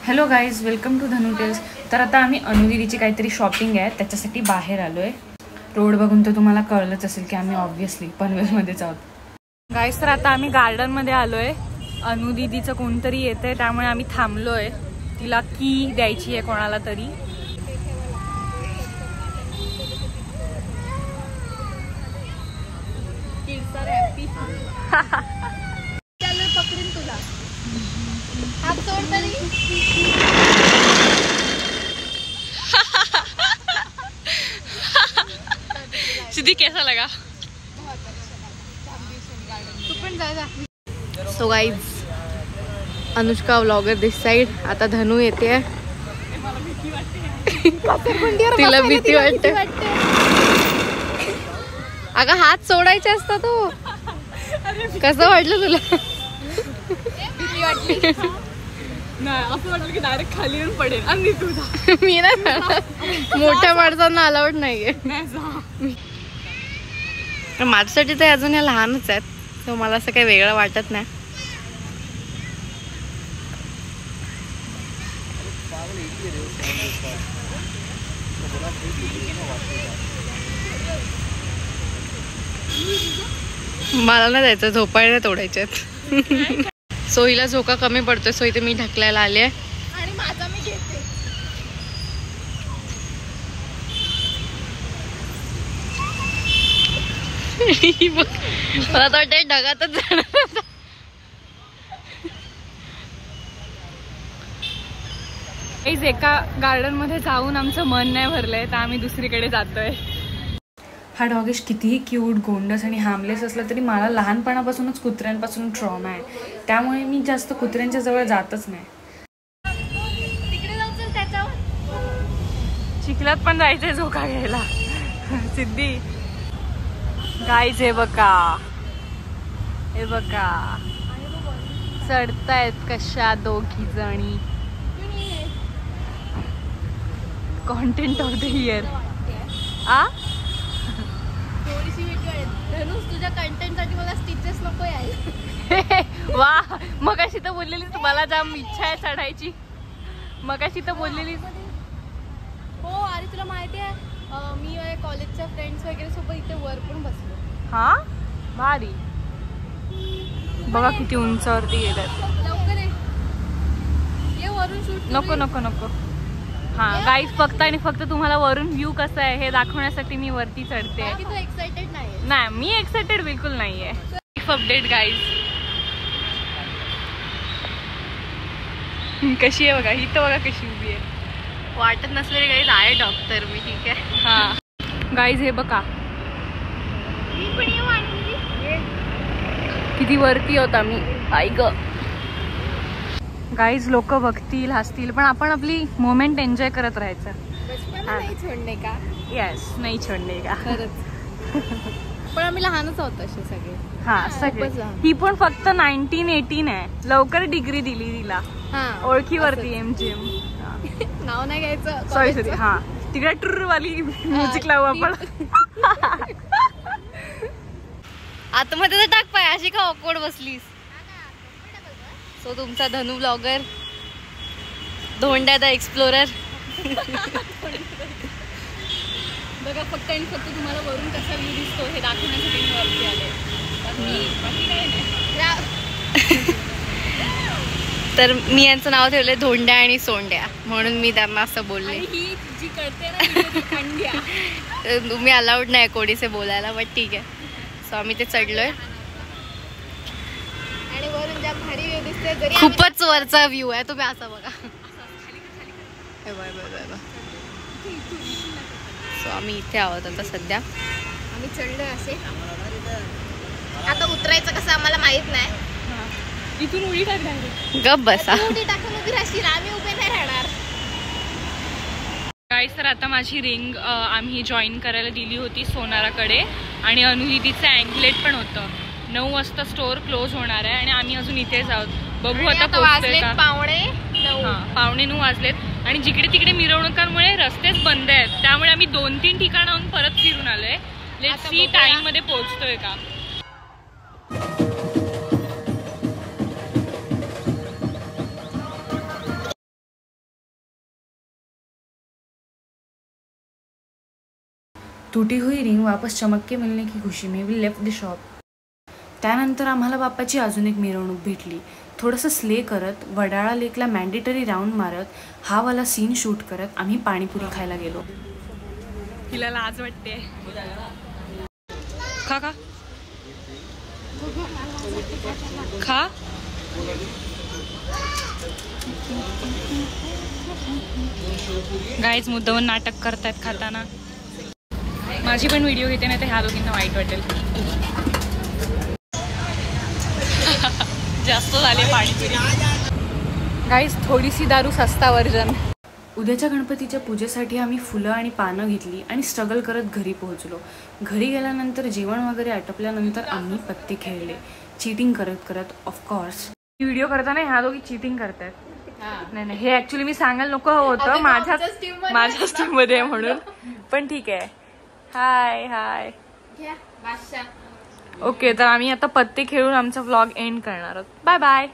Hello guys, welcome to Dhanu tales. तर आता आम्ही अनुदीदीची काहीतरी शॉपिंग आहे त्याच्यासाठी बाहेर आलो आहे. रोड बघून तर तुम्हाला कळलंच असेल की आम्ही ऑब्व्हियसली पनवेलमध्येच आहोत. गाईज, तर आता आम्ही गार्डनमध्ये आलो आहे. अनुदीदीचं कोणतरी येतं आहे त्यामुळे आम्ही थांबलो आहे. तिला की द्यायची आहे कोणाला तरी. पकडून तुला हात सोड तरी. सिद्धी कैसा लगा? तू पण जा. सो गाईज, अनुष्का व्लॉगर दिस साइड. आता धनु येते. तिला भीती वाटते. अगं हात सोडायचे असतात. तो कसं वाटलं तुला? भीती वाटली नाही, असं वाटलं की डायरेक्ट खाली येऊन पडेल. आणि तुझा मी नाही, मोठ्या माणसांना अलाउड नाहीये. माझ्यासाठी तर अजून या लहानच आहेत, तर मला असं काही वेगळं वाटत नाही. मला नाही जायचं, झोपायला तोडायचे आहेत. सो हिला झोका कमी पडतोय, सो इथे मी ढकलायला आले आहे. आणि माझा मी घेते. मला तर वाटतंय ढगातच जाणार. एका गार्डन मध्ये जाऊन आमचं मन नाही भरलंय, तर आम्ही दुसरीकडे जातोय. हा डॉगेश कितीही क्यूट, गोंडस आणि हार्मलेस असला तरी मला लहानपणापासूनच कुत्र्यांपासून ट्रॉमा आहे. त्यामुळे मी जास्त कुत्र्यांच्या जवळ जातच नाही. चिखलात पण जायचंय झोका घ्यायला. सिद्धी गाईज, हे बघा चढतायत कशा दोघी जणी. Content of the year. थोडीशी भीती वाटते. धनुष, तुझ्या कंटेंट साठी मला स्टिचेस नको यायला. वा, मगाशी तर बोललेली तुम्हाला जाम इच्छा आहे चढायची. मगाशी तर बोललेली. हो, आणि तुला माहिती आहे, मी माझ्या कॉलेजच्या फ्रेंड्स वगैरे सोबत इथे वर पण बसलो. हा, भारी. बघा किती उंचावरती गेल्यात. लवकर ये वरून शूट. नको. हा गाईज, फक्त आणि फक्त तुम्हाला वरून व्ह्यू कसं आहे हे दाखवण्यासाठी मी वरती चढते. तू एक्साइटेड नाही? नाही, मी एक्साइटेड बिलकुल नाहीये. Update guys. कशी आहे बघा, ही तर बघा कशी उभी आहे. वाटत नसलेली गाईज आहे डॉक्टर मी. ठीक आहे. हा गाईज, हे बघा किती वरती होता मी. ऐक गाईज, लोक बघतील, हसतील, पण आपण आपली मोमेंट एन्जॉय करत राहायचं. नाही छोडणे का? येस, नाही छोडणे का. पण आम्ही लहानच आहोत असे सगळे. हा, सगळे. ही पण फक्त 1918 आहे. लवकर डिग्री दिली तिला. ओळखीवरती MGM. नाव नाही घ्यायचं. सॉरी. हा, तिकडे टुर वाली म्युझिक लावू आपण. आतमध्ये तर टाक पाय. अशी का ऑकवर्ड बसलीस? सो तुमचा धनु ब्लॉगर, धोंड्या द एक्सप्लोरर. बघा, फक्त आणि फक्त तुम्हाला वरून कसा व्ह्यू दिसतो हे दाखवण्यासाठी मी वरती आले. बाकी काही नाही. तर मी यांचं नाव ठेवलंय धोंड्या आणि सोंड्या, म्हणून मी त्यांना असं बोलले. ही जी कळते ना, तुम्ही अलाउड नाही कोणीसे बोलायला, बट ठीक आहे. सो आम्ही ते चढलोय. आणि वरून ज्या भारी व्ह्यू दिसते, खूपच वरचा व्ह्यू आहे. तुम्ही असा बघा. सो आम्ही इथे आहोत आता सध्या. आम्ही चढलोय असे. आता उतरायचं कसं आम्हाला माहित नाही. इथून उडी टाकणार. गप बसा. उडी टाकून उभी राहशील, आम्ही उभे नाही राहणार. गाईज, तर आता माझी रिंग आम्ही जॉईन करायला दिली होती सोनाराकडे, आणि अनुदीदीचं अँकलेट पण होतं. 9 वाजता स्टोअर क्लोज होणार आहे आणि आम्ही अजून इथेच आहोत. बघू आता पोहोचतोय का. 9:15 वाजलेत. आणि जिकडे तिकडे मिरवणुकांमुळे रस्तेच बंद आहेत, त्यामुळे आम्ही 2-3 ठिकाणाहून परत फिरून आलोय. लेट्स सी टाइम मध्ये पोहोचतोय का. टूटी हुई रिंग वापस चमक मिळणे की खुशी में वी लेफ्ट द शॉप. त्यानंतर आम्हाला बाप्पाची अजून एक मिरवणूक भेटली. थोडंसं स्ले करत वडाळा लेकला मॅन्डेटरी राऊंड मारत हा वाला सीन शूट करत आम्ही पाणीपुरी खायला गेलो. हिला लाज वाटते. खा खा खा. गाईज मुद्दामून नाटक करतायत खाताना. माझी पण व्हिडिओ घेते नाही तर ह्या दोघींना वाईट वाटेल. जास्त झाले पाणीपुरी. गाईज थोडीशी दारू सस्ता वर्जन. उद्याच्या गणपतीच्या पूजेसाठी आम्ही फुलं आणि पानं घेतली आणि स्ट्रगल करत घरी पोहोचलो. घरी गेल्यानंतर जेवण वगैरे आटपल्यानंतर आम्ही पत्ते खेळले चीटिंग करत करत. ऑफकोर्स व्हिडिओ करताना ह्या दोघी चीटिंग करतात. नाही हे ऍक्च्युली मी सांगायला नको होतं माझ्याच टीम मध्ये म्हणून. पण ठीक आहे. हाय हाय. ओके तर आम्ही आता पत्ते खेळून आमचा व्लॉग एंड करणार आहोत. Bye bye.